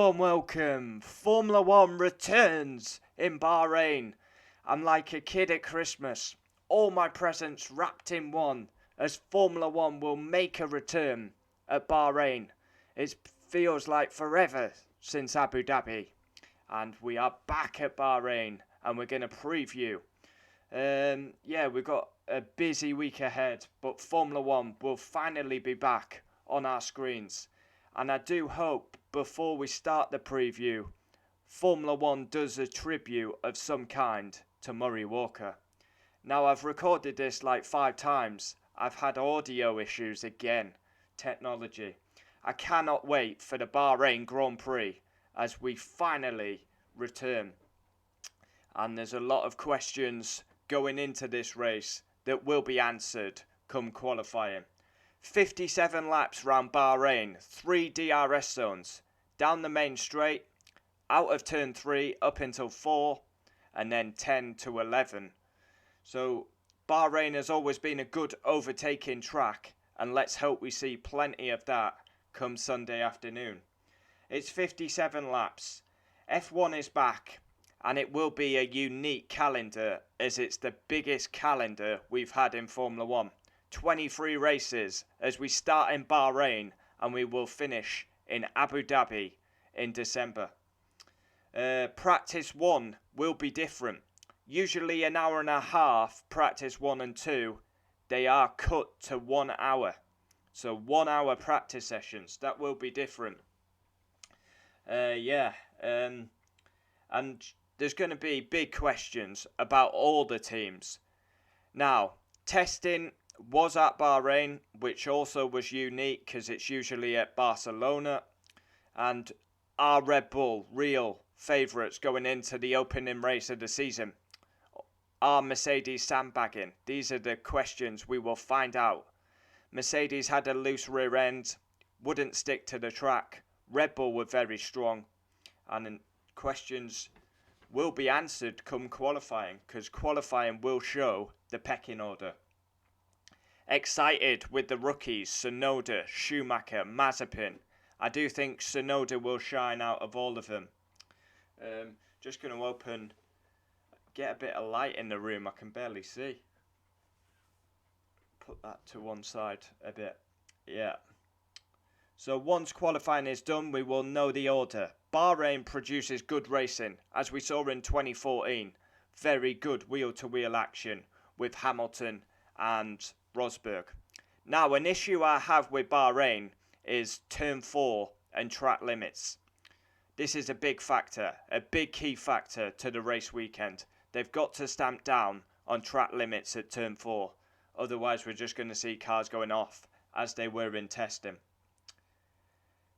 warm welcome. Formula One returns in Bahrain. I'm like a kid at Christmas. All my presents wrapped in one as Formula One will make a return at Bahrain. It feels like forever since Abu Dhabi. And we are back at Bahrain and we're going to preview. We've got a busy week ahead, but Formula One will finally be back on our screens. And I do hope before we start the preview, Formula One does a tribute of some kind to Murray Walker. Now, I've recorded this like 5 times. I've had audio issues again. Technology. I cannot wait for the Bahrain Grand Prix as we finally return. And there's a lot of questions going into this race that will be answered come qualifying. 57 laps round Bahrain, 3 DRS zones, down the main straight, out of turn 3 up until 4, and then 10 to 11. So Bahrain has always been a good overtaking track, and let's hope we see plenty of that come Sunday afternoon. It's 57 laps. F1 is back, and it will be a unique calendar as it's the biggest calendar we've had in Formula 1. 23 races as we start in Bahrain and we will finish in Abu Dhabi in December. Practice 1 will be different. Usually an hour and a half, practice 1 and 2, they are cut to 1 hour. So 1 hour practice sessions, that will be different. And there's going to be big questions about all the teams. Now, testing was at Bahrain, which also was unique because it's usually at Barcelona. And are Red Bull real favourites going into the opening race of the season? Are Mercedes sandbagging? These are the questions we will find out. Mercedes had a loose rear end, wouldn't stick to the track. Red Bull were very strong. And questions will be answered come qualifying because qualifying will show the pecking order. Excited with the rookies, Tsunoda, Schumacher, Mazepin. I do think Tsunoda will shine out of all of them. Just going to get a bit of light in the room. I can barely see. Put that to one side a bit. Yeah. So once qualifying is done, we will know the order. Bahrain produces good racing, as we saw in 2014. Very good wheel-to-wheel action with Hamilton and Rosberg. Now, an issue I have with Bahrain is turn 4 and track limits. This is a big factor, a big key factor to the race weekend. They've got to stamp down on track limits at turn 4. Otherwise, we're just going to see cars going off as they were in testing.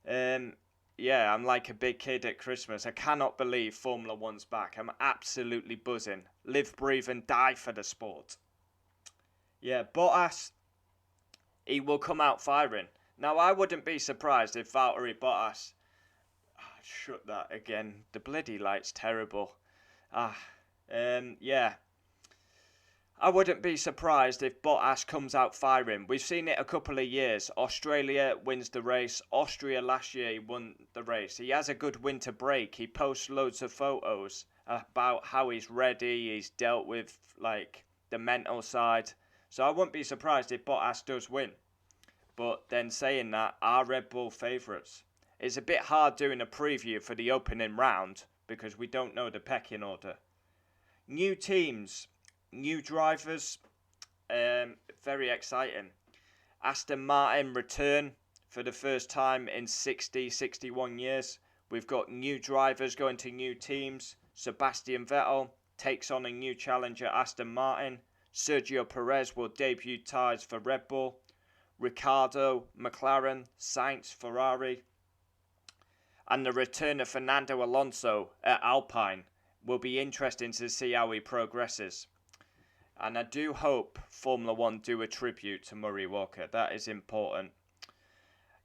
I'm like a big kid at Christmas. I cannot believe Formula One's back. I'm absolutely buzzing. Live, breathe and die for the sport. Yeah, Bottas, he will come out firing. Now, I wouldn't be surprised if Valtteri Bottas... shut that again. The bloody light's terrible. I wouldn't be surprised if Bottas comes out firing. We've seen it a couple of years. Australia wins the race. Austria last year he won the race. He has a good winter break. He posts loads of photos about how he's ready. He's dealt with like the mental side. So I wouldn't be surprised if Bottas does win. But then saying that, are Red Bull favourites? It's a bit hard doing a preview for the opening round because we don't know the pecking order. New teams, new drivers, very exciting. Aston Martin return for the first time in 61 years. We've got new drivers going to new teams. Sebastian Vettel takes on a new challenger, Aston Martin. Sergio Perez will debut ties for Red Bull. Ricciardo, McLaren, Sainz, Ferrari. And the return of Fernando Alonso at Alpine will be interesting to see how he progresses. And I do hope Formula 1 do a tribute to Murray Walker. That is important.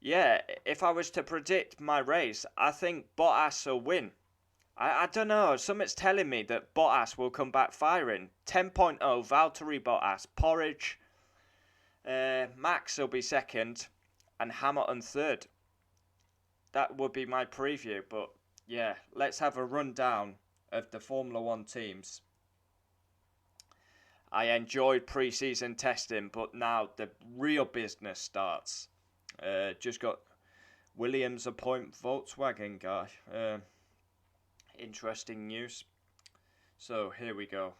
Yeah, if I was to predict my race, I think Bottas will win. I don't know. Something's telling me that Bottas will come back firing. 10.0, Valtteri Bottas, porridge. Max will be second and Hamilton third. that would be my preview. But yeah, let's have a rundown of the Formula One teams. I enjoyed pre-season testing, but now the real business starts. Just got Williams appoint Volkswagen guy. Interesting news. So here we go.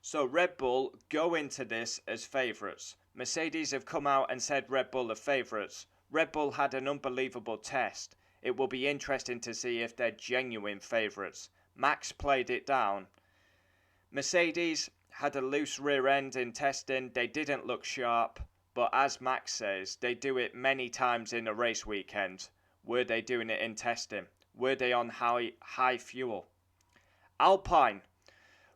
So Red Bull go into this as favourites. Mercedes have come out and said Red Bull are favourites. Red Bull had an unbelievable test. It will be interesting to see if they're genuine favourites. Max played it down. Mercedes had a loose rear end in testing. They didn't look sharp, but as Max says, they do it many times in a race weekend. Were they doing it in testing? Were they on high fuel? Alpine.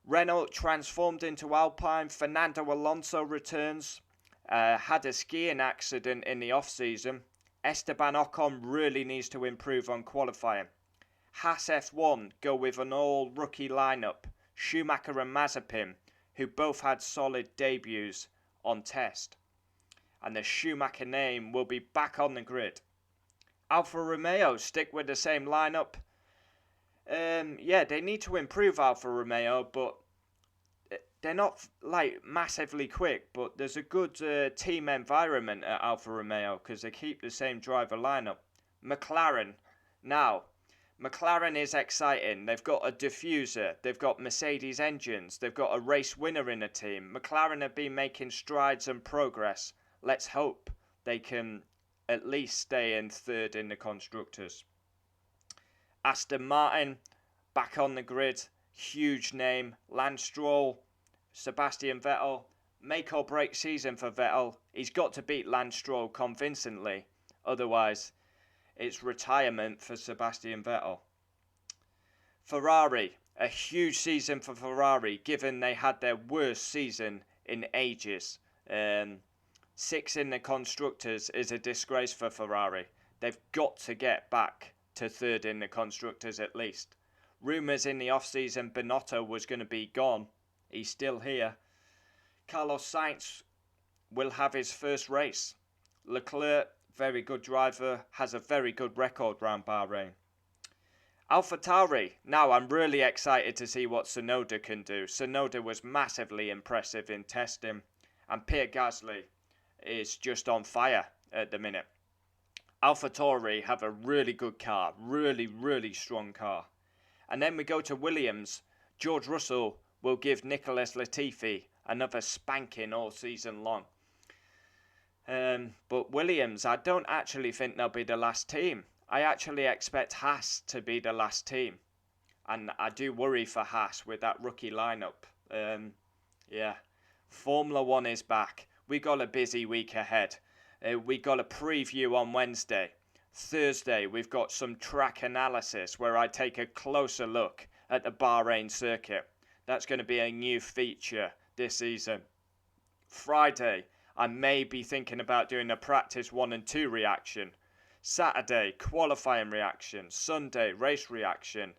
Renault transformed into Alpine. Fernando Alonso returns. Had a skiing accident in the off-season. Esteban Ocon really needs to improve on qualifying. Haas F1 go with an all-rookie lineup. Schumacher and Mazepin, who both had solid debuts on test. And the Schumacher name will be back on the grid. Alfa Romeo stick with the same lineup. Yeah, they need to improve Alfa Romeo, but they're not massively quick. But there's a good team environment at Alfa Romeo because they keep the same driver lineup. McLaren. Now, McLaren is exciting. They've got a diffuser. They've got Mercedes engines. They've got a race winner in the team. McLaren have been making strides and progress. Let's hope they can at least stay in third in the constructors. Aston Martin back on the grid. Huge name. Lance Stroll, Sebastian Vettel. Make or break season for Vettel. He's got to beat Lance Stroll convincingly. Otherwise, it's retirement for Sebastian Vettel. Ferrari. A huge season for Ferrari, given they had their worst season in ages. 6 in the constructors is a disgrace for Ferrari. They've got to get back to third in the constructors at least. Rumours in the off-season Binotto was going to be gone. He's still here. Carlos Sainz will have his first race. Leclerc, very good driver, has a very good record round Bahrain. AlphaTauri. Now I'm really excited to see what Tsunoda can do. Tsunoda was massively impressive in testing, and Pierre Gasly is just on fire at the minute. AlphaTauri have a really good car, really strong car. And then we go to Williams. George Russell will give Nicholas Latifi another spanking all season long. But Williams, I don't actually think they'll be the last team. I actually expect Haas to be the last team. And I do worry for Haas with that rookie lineup. Yeah, Formula One is back. We got a busy week ahead. We got a preview on Wednesday. Thursday, we've got some track analysis where I take a closer look at the Bahrain circuit. That's going to be a new feature this season. Friday, I may be thinking about doing a practice 1 and 2 reaction. Saturday, qualifying reaction. Sunday, race reaction.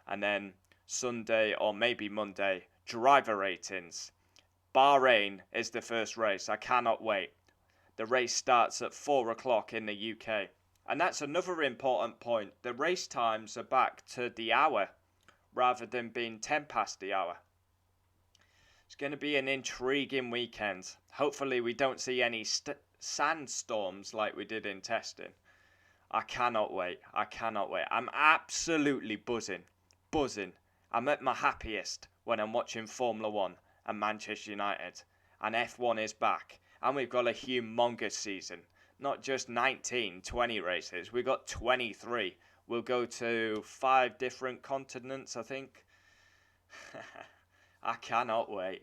And then Sunday or maybe Monday, driver ratings. Bahrain is the first race. I cannot wait. The race starts at 4 o'clock in the UK. And that's another important point. The race times are back to the hour rather than being 10 past the hour. It's going to be an intriguing weekend. Hopefully we don't see any sandstorms like we did in testing. I cannot wait. I'm absolutely buzzing. I'm at my happiest when I'm watching Formula One and Manchester United. And F1 is back. And we've got a humongous season. Not just 19, 20 races. We've got 23. We'll go to 5 different continents, I think. I cannot wait.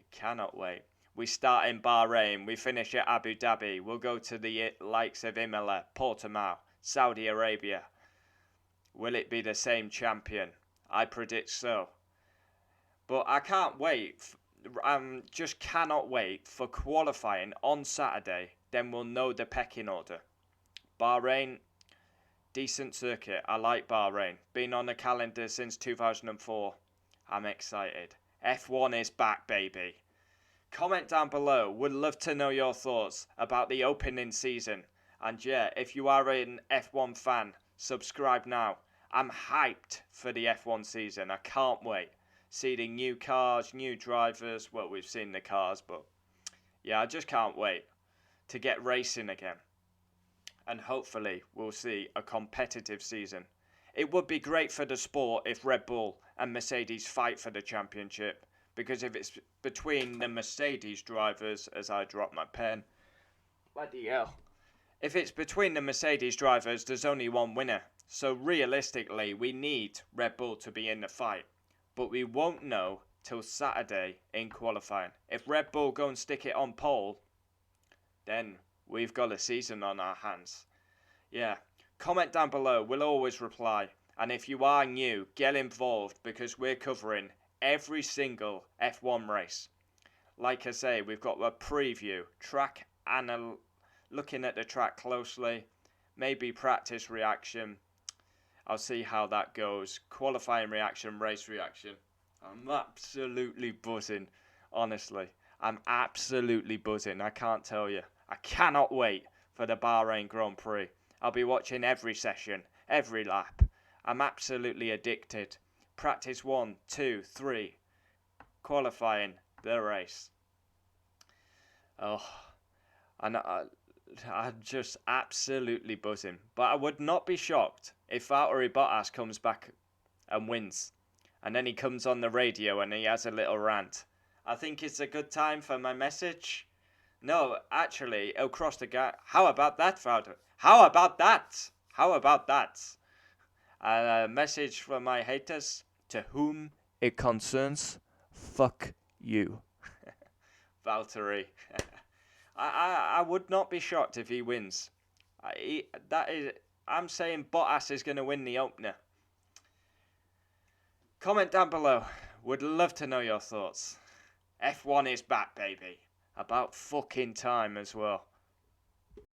We start in Bahrain. We finish at Abu Dhabi. We'll go to the likes of Imola, Portimao, Saudi Arabia. Will it be the same champion? I predict so. But I can't wait. Just cannot wait for qualifying on Saturday. Then we'll know the pecking order. Bahrain, decent circuit. I like Bahrain. Been on the calendar since 2004. I'm excited. F1 is back, baby. Comment down below. Would love to know your thoughts about the opening season And yeah, if you are an F1 fan, subscribe now. I'm hyped for the F1 season. I can't wait. Seeing new cars, new drivers. Well, we've seen the cars, but yeah, I just can't wait to get racing again. And hopefully we'll see a competitive season. It would be great for the sport if Red Bull and Mercedes fight for the championship, because if it's between the Mercedes drivers, as I drop my pen, bloody hell. If it's between the Mercedes drivers, there's only one winner. So realistically, we need Red Bull to be in the fight. But we won't know till Saturday in qualifying. If Red Bull go and stick it on pole, then we've got a season on our hands. Yeah, comment down below, we'll always reply. And if you are new, get involved, because we're covering every single F1 race. Like I say, we've got a preview, looking at the track closely, maybe practice reaction. I'll see how that goes. Qualifying reaction, race reaction. I'm absolutely buzzing, honestly. I'm absolutely buzzing, I can't tell you. I cannot wait for the Bahrain Grand Prix. I'll be watching every session, every lap. I'm absolutely addicted. Practice 1, 2, 3. Qualifying the race. Oh, and I'm just absolutely buzzing. But I would not be shocked if Valtteri Bottas comes back and wins. And then he comes on the radio and he has a little rant. I think it's a good time for my message. No, actually, he'll cross the gap. How about that, Valtteri? How about that? How about that? A message for my haters. To whom it concerns, fuck you. Valtteri. I would not be shocked if he wins. I'm saying Bottas is going to win the opener. Comment down below. Would love to know your thoughts. F1 is back, baby. About fucking time as well.